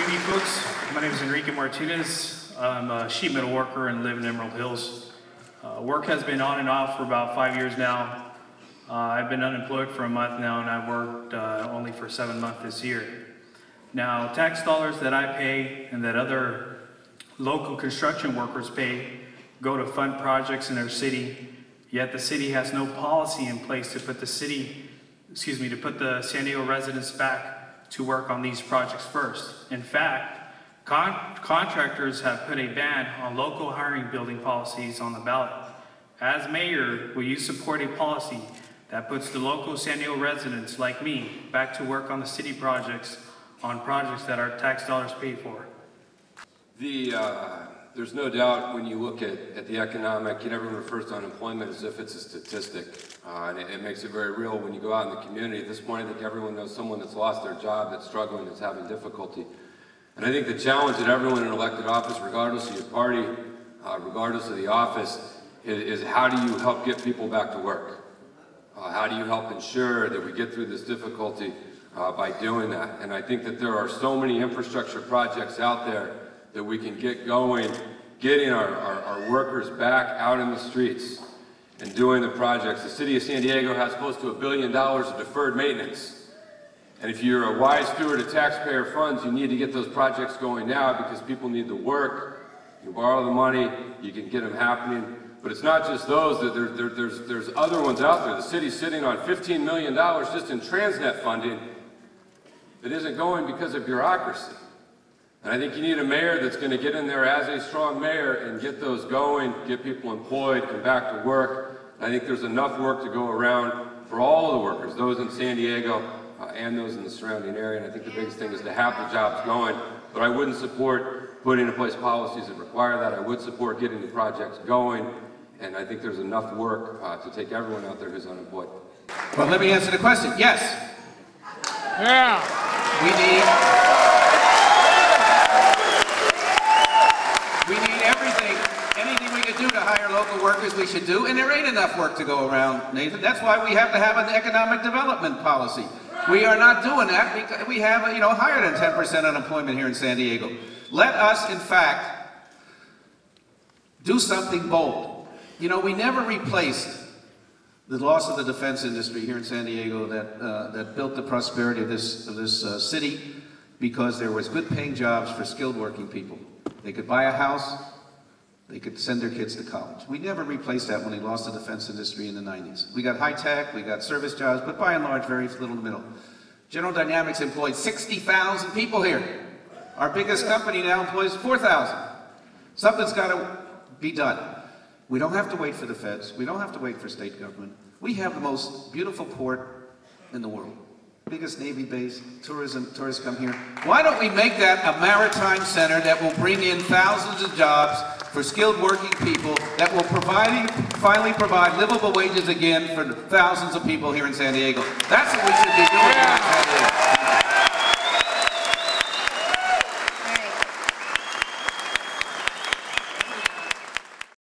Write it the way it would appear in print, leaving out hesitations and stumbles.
Good evening, folks. My name is Enrique Martinez. I'm a sheet metal worker and live in Emerald Hills. Work has been on and off for about 5 years now. I've been unemployed for a month now, and I've worked only for 7 months this year. Now, tax dollars that I pay and that other local construction workers pay go to fund projects in our city, yet the city has no policy in place to put the San Diego residents back to work on these projects first. In fact, contractors have put a ban on local hiring building policies on the ballot. As mayor, will you support a policy that puts the local San Diego residents like me back to work on the city projects, on projects that our tax dollars pay for? There's no doubt when you look at the economic, everyone refers to unemployment as if it's a statistic, and it makes it very real when you go out in the community. At this point, I think everyone knows someone that's lost their job, that's struggling, that's having difficulty. And I think the challenge that everyone in elected office, regardless of your party, regardless of the office, is how do you help get people back to work? How do you help ensure that we get through this difficulty by doing that? And I think that there are so many infrastructure projects out there that we can get going, getting our workers back out in the streets and doing the projects. The city of San Diego has close to $1 billion of deferred maintenance. And if you're a wise steward of taxpayer funds, you need to get those projects going now because people need the work. You borrow the money, you can get them happening. But it's not just those, there's other ones out there. The city's sitting on $15 million just in Transnet funding that isn't going because of bureaucracy. And I think you need a mayor that's going to get in there as a strong mayor and get those going, get people employed and back to work. And I think there's enough work to go around for all of the workers, those in San Diego and those in the surrounding area. And I think the biggest thing is to have the jobs going. But I wouldn't support putting in place policies that require that. I would support getting the projects going. And I think there's enough work to take everyone out there who's unemployed. Well, let me answer the question. Yes. Yeah. We need everything, anything we can do to hire local workers we should do, and there ain't enough work to go around, Nathan. That's why we have to have an economic development policy. We are not doing that because we have, higher than 10% unemployment here in San Diego. Let us, in fact, do something bold. We never replaced the loss of the defense industry here in San Diego that built the prosperity of this city because there was good paying jobs for skilled working people. They could buy a house, they could send their kids to college. We never replaced that when we lost the defense industry in the 90s. We got high tech, we got service jobs, but by and large, very little in the middle. General Dynamics employed 60,000 people here. Our biggest company now employs 4,000. Something's got to be done. We don't have to wait for the feds. We don't have to wait for state government. We have the most beautiful port in the world. Biggest Navy base, tourists come here. Why don't we make that a maritime center that will bring in thousands of jobs for skilled working people that will finally provide livable wages again for thousands of people here in San Diego. That's what we should be doing here in San Diego.